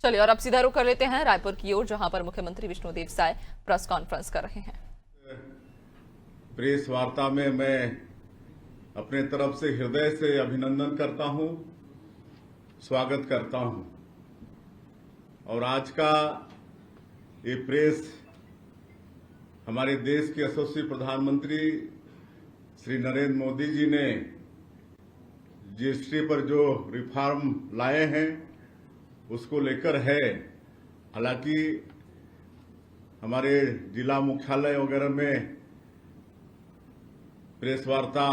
चलिए और अब सीधा रुख कर लेते हैं रायपुर की ओर, जहां पर मुख्यमंत्री विष्णुदेव साय प्रेस कॉन्फ्रेंस कर रहे हैं। प्रेस वार्ता में मैं अपने तरफ से हृदय से अभिनंदन करता हूं, स्वागत करता हूं। और आज का ये प्रेस हमारे देश के यशस्वी प्रधानमंत्री श्री नरेंद्र मोदी जी ने जीएसटी पर जो रिफॉर्म लाए हैं उसको लेकर है। हालांकि हमारे जिला मुख्यालय वगैरह में प्रेस वार्ता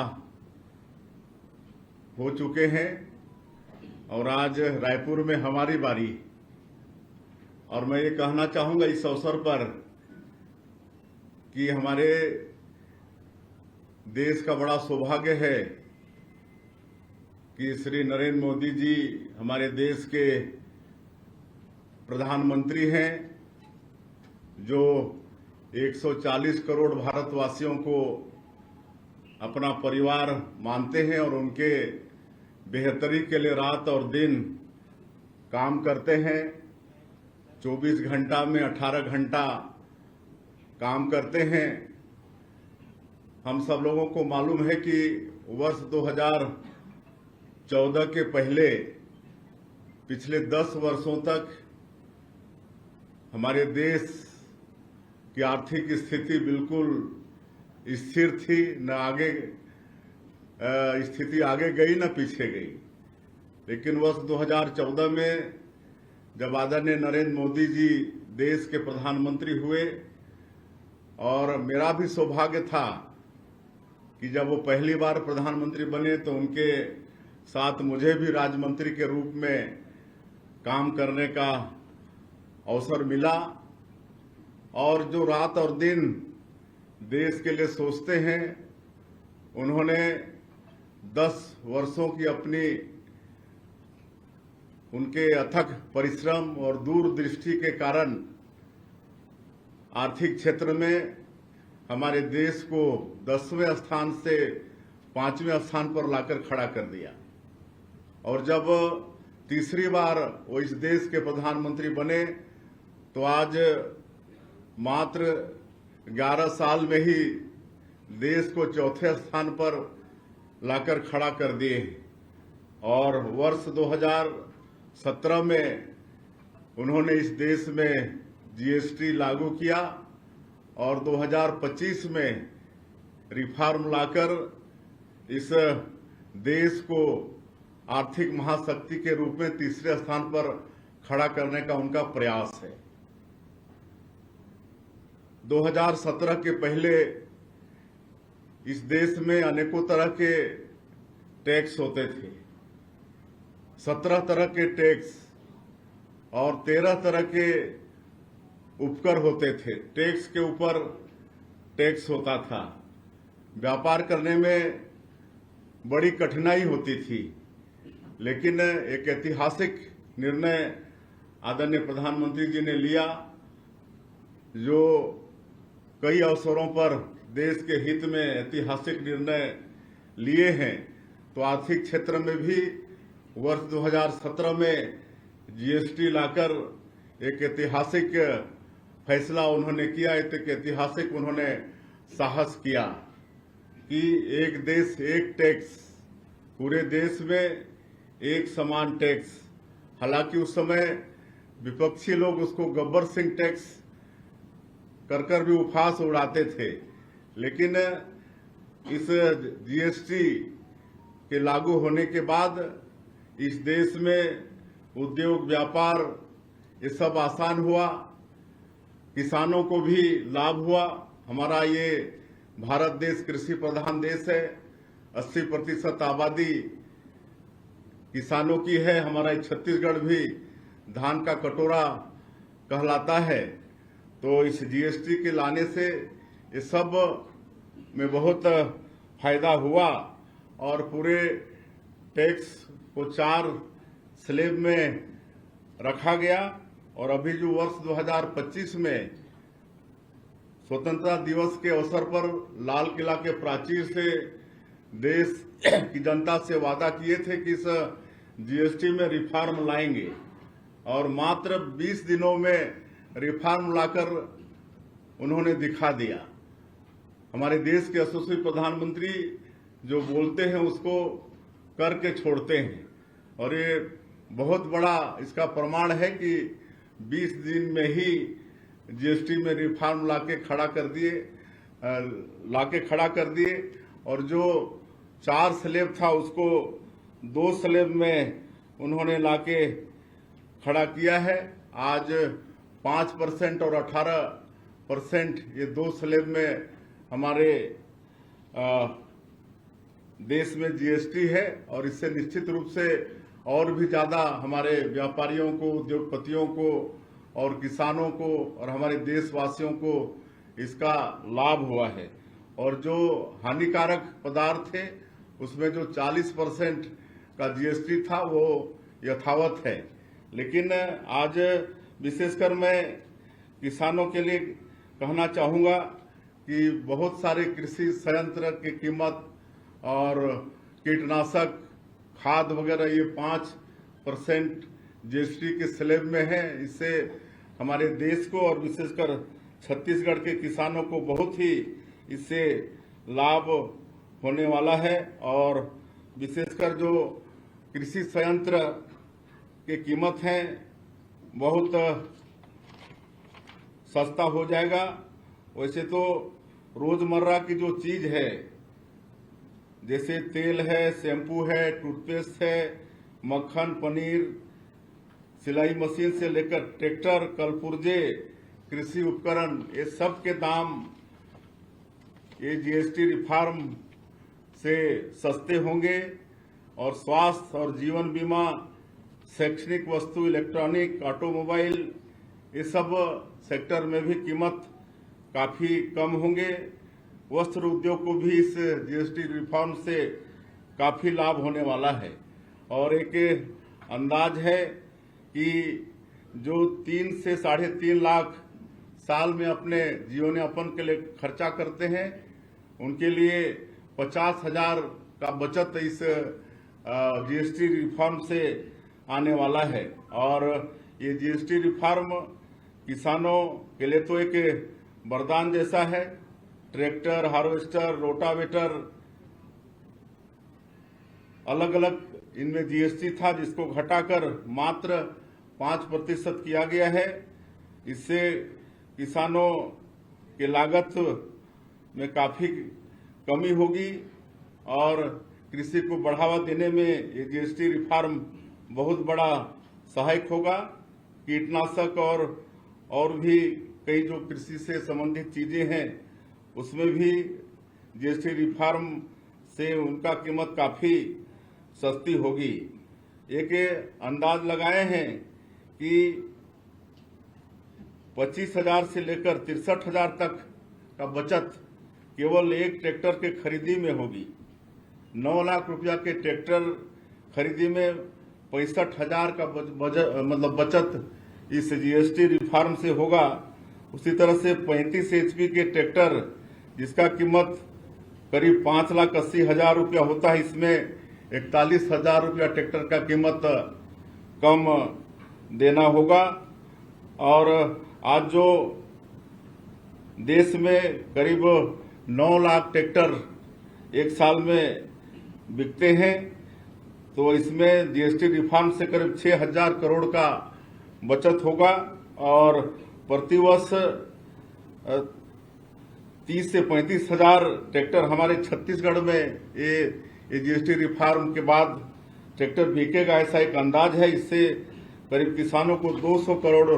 हो चुके हैं और आज रायपुर में हमारी बारी। और मैं ये कहना चाहूंगा इस अवसर पर कि हमारे देश का बड़ा सौभाग्य है कि श्री नरेंद्र मोदी जी हमारे देश के प्रधानमंत्री हैं, जो 140 करोड़ भारतवासियों को अपना परिवार मानते हैं और उनके बेहतरी के लिए रात और दिन काम करते हैं। 24 घंटा में 18 घंटा काम करते हैं। हम सब लोगों को मालूम है कि वर्ष 2014 के पहले पिछले 10 वर्षों तक हमारे देश की आर्थिक स्थिति बिल्कुल स्थिर थी, न आगे स्थिति आगे गई न पीछे गई। लेकिन वर्ष 2014 में जब आदरणीय नरेंद्र मोदी जी देश के प्रधानमंत्री हुए और मेरा भी सौभाग्य था कि जब वो पहली बार प्रधानमंत्री बने तो उनके साथ मुझे भी राज्यमंत्री के रूप में काम करने का अवसर मिला। और जो रात और दिन देश के लिए सोचते हैं, उन्होंने 10 वर्षों की अपनी उनके अथक परिश्रम और दूरदृष्टि के कारण आर्थिक क्षेत्र में हमारे देश को 10वें स्थान से 5वें स्थान पर लाकर खड़ा कर दिया। और जब तीसरी बार वो इस देश के प्रधानमंत्री बने तो आज मात्र 11 साल में ही देश को चौथे स्थान पर लाकर खड़ा कर दिए। और वर्ष 2017 में उन्होंने इस देश में जीएसटी लागू किया और 2025 में रिफॉर्म लाकर इस देश को आर्थिक महाशक्ति के रूप में तीसरे स्थान पर खड़ा करने का उनका प्रयास है। 2017 के पहले इस देश में अनेकों तरह के टैक्स होते थे, 17 तरह के टैक्स और 13 तरह के उपकर होते थे। टैक्स के ऊपर टैक्स होता था। व्यापार करने में बड़ी कठिनाई होती थी, लेकिन एक ऐतिहासिक निर्णय आदरणीय प्रधानमंत्री जी ने लिया, जो कई अवसरों पर देश के हित में ऐतिहासिक निर्णय लिए हैं। तो आर्थिक क्षेत्र में भी वर्ष 2017 में जीएसटी लाकर एक ऐतिहासिक फैसला उन्होंने किया। एक ऐतिहासिक उन्होंने साहस किया कि एक देश एक टैक्स, पूरे देश में एक समान टैक्स। हालांकि उस समय विपक्षी लोग उसको गब्बर सिंह टैक्स कर भी उपहास उड़ाते थे, लेकिन इस जीएसटी के लागू होने के बाद इस देश में उद्योग व्यापार ये सब आसान हुआ, किसानों को भी लाभ हुआ। हमारा ये भारत देश कृषि प्रधान देश है, 80% आबादी किसानों की है। हमारा छत्तीसगढ़ भी धान का कटोरा कहलाता है। तो इस जीएसटी के लाने से ये सब में बहुत फायदा हुआ और पूरे टैक्स को 4 स्लैब में रखा गया। और अभी जो वर्ष 2025 में स्वतंत्रता दिवस के अवसर पर लाल किला के प्राचीर से देश की जनता से वादा किए थे कि इस जीएसटी में रिफॉर्म लाएंगे, और मात्र 20 दिनों में रिफॉर्म लाकर उन्होंने दिखा दिया। हमारे देश के यशस्वी प्रधानमंत्री जो बोलते हैं उसको करके छोड़ते हैं, और ये बहुत बड़ा इसका प्रमाण है कि 20 दिन में ही जीएसटी में रिफॉर्म लाके खड़ा कर दिए और जो 4 स्लैब था उसको 2 स्लैब में उन्होंने लाके खड़ा किया है। आज 5% और 18% ये 2 स्लैब में हमारे देश में जीएसटी है, और इससे निश्चित रूप से और भी ज्यादा हमारे व्यापारियों को, उद्योगपतियों को और किसानों को और हमारे देशवासियों को इसका लाभ हुआ है। और जो हानिकारक पदार्थ थे उसमें जो 40% का जीएसटी था वो यथावत है। लेकिन आज विशेषकर मैं किसानों के लिए कहना चाहूंगा कि बहुत सारे कृषि संयंत्र की कीमत और कीटनाशक, खाद वगैरह ये 5% जीएसटी के स्लैब में है। इससे हमारे देश को और विशेषकर छत्तीसगढ़ के किसानों को बहुत ही इससे लाभ होने वाला है, और विशेषकर जो कृषि संयंत्र की कीमत है बहुत सस्ता हो जाएगा। वैसे तो रोजमर्रा की जो चीज है जैसे तेल है, शैम्पू है, टूथपेस्ट है, मक्खन, पनीर, सिलाई मशीन से लेकर ट्रैक्टर, कलपुर्जे, कृषि उपकरण, ये सब के दाम ये जीएसटी रिफॉर्म से सस्ते होंगे। और स्वास्थ्य और जीवन बीमा, शैक्षणिक वस्तु, इलेक्ट्रॉनिक, ऑटोमोबाइल, ये सब सेक्टर में भी कीमत काफी कम होंगे। वस्त्र उद्योग को भी इस जीएसटी रिफॉर्म से काफी लाभ होने वाला है। और एक अंदाज है कि जो 3 से 3.5 लाख साल में अपने जीवन यापन के लिए खर्चा करते हैं उनके लिए 50,000 का बचत इस जीएसटी रिफॉर्म से आने वाला है। और ये जीएसटी रिफॉर्म किसानों के लिए तो एक वरदान जैसा है। ट्रैक्टर, हार्वेस्टर, रोटावेटर, अलग अलग इनमें जीएसटी था जिसको घटाकर मात्र 5% किया गया है। इससे किसानों के लागत में काफी कमी होगी और कृषि को बढ़ावा देने में ये जीएसटी रिफॉर्म बहुत बड़ा सहायक होगा। कीटनाशक और भी कई जो कृषि से संबंधित चीजें हैं उसमें भी जीएसटी रिफॉर्म से उनका कीमत काफी सस्ती होगी। एक अंदाज लगाए हैं कि 25,000 से लेकर 63,000 तक का बचत केवल एक ट्रैक्टर के खरीदी में होगी। 9 लाख रुपया के ट्रैक्टर खरीदी में 65,000 का बचत इस जीएसटी रिफॉर्म से होगा। उसी तरह से 35 एचपी के ट्रैक्टर जिसका कीमत करीब 5,80,000 रुपया होता है, इसमें 41,000 रुपया ट्रैक्टर का कीमत कम देना होगा। और आज जो देश में करीब 9 लाख ट्रैक्टर एक साल में बिकते हैं, तो इसमें जीएसटी रिफॉर्म से करीब 6,000 करोड़ का बचत होगा। और प्रतिवर्ष 30 से 35,000 ट्रैक्टर हमारे छत्तीसगढ़ में ये जीएसटी रिफॉर्म के बाद ट्रैक्टर बिकेगा, ऐसा एक अंदाज है। इससे करीब किसानों को 200 करोड़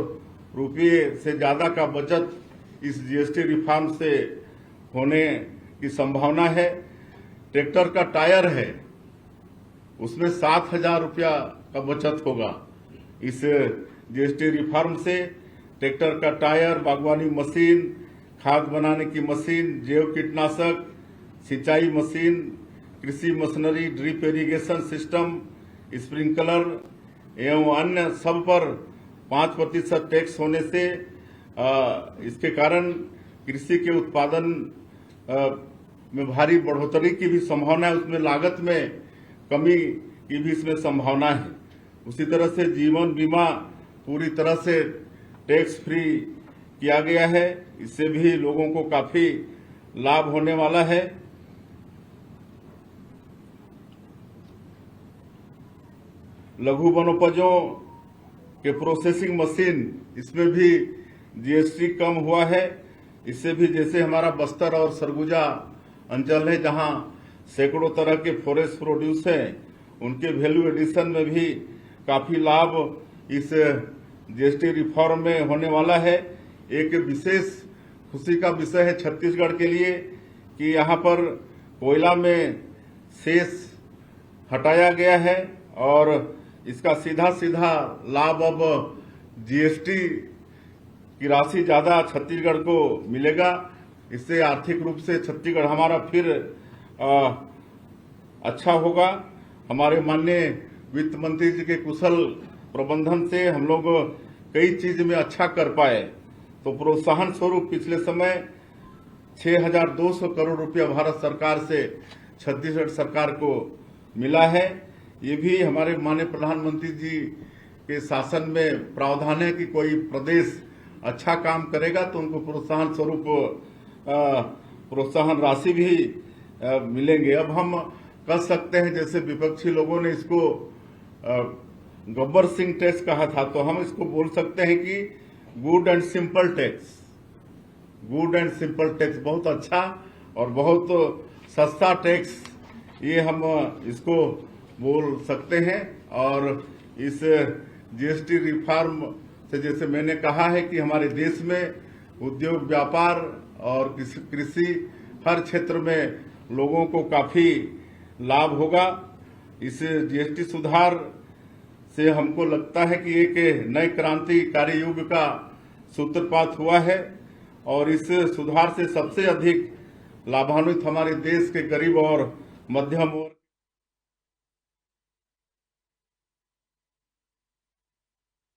रुपये से ज्यादा का बचत इस जीएसटी रिफॉर्म से होने की संभावना है। ट्रैक्टर का टायर है उसमें 7,000 रुपया का बचत होगा इस जीएसटी रिफॉर्म से। ट्रैक्टर का टायर, बागवानी मशीन, खाद बनाने की मशीन, जैव कीटनाशक, सिंचाई मशीन, कृषि machinery, drip irrigation system, sprinkler एवं अन्य सब पर 5% टैक्स होने से इसके कारण कृषि के उत्पादन में भारी बढ़ोतरी की भी संभावना है। उसमें लागत में कमी की भी इसमें संभावना है। उसी तरह से जीवन बीमा पूरी तरह से टैक्स फ्री किया गया है। इससे भी लोगों को काफी लाभ होने वाला है। लघु वनोपजों के प्रोसेसिंग मशीन, इसमें भी जीएसटी कम हुआ है। इससे भी जैसे हमारा बस्तर और सरगुजा अंचल है जहां सैकड़ों तरह के फॉरेस्ट प्रोड्यूस हैं, उनके वैल्यू एडिशन में भी काफी लाभ इस जीएसटी रिफॉर्म में होने वाला है। एक विशेष खुशी का विषय है छत्तीसगढ़ के लिए कि यहाँ पर कोयला में सेस हटाया गया है और इसका सीधा सीधा लाभ अब जीएसटी की राशि ज्यादा छत्तीसगढ़ को मिलेगा। इससे आर्थिक रूप से छत्तीसगढ़ हमारा फिर अच्छा होगा। हमारे माननीय वित्त मंत्री जी के कुशल प्रबंधन से हम लोग कई चीज में अच्छा कर पाए। तो प्रोत्साहन स्वरूप पिछले समय 6,200 करोड़ रुपया भारत सरकार से छत्तीसगढ़ सरकार को मिला है। ये भी हमारे माननीय प्रधानमंत्री जी के शासन में प्रावधान है कि कोई प्रदेश अच्छा काम करेगा तो उनको प्रोत्साहन स्वरूप प्रोत्साहन राशि भी मिलेंगे। अब हम कह सकते हैं, जैसे विपक्षी लोगों ने इसको गब्बर सिंह टैक्स कहा था, तो हम इसको बोल सकते हैं कि good and simple tax. Good and simple tax बहुत अच्छा और बहुत सस्ता टैक्स, ये हम इसको बोल सकते हैं। और इस जीएसटी रिफॉर्म से, जैसे मैंने कहा है कि हमारे देश में उद्योग, व्यापार और कृषि हर क्षेत्र में लोगों को काफी लाभ होगा। इस जीएसटी सुधार से हमको लगता है कि एक नए क्रांतिकारी युग का सूत्रपात हुआ है और इस सुधार से सबसे अधिक लाभान्वित हमारे देश के गरीब और मध्यम वर्ग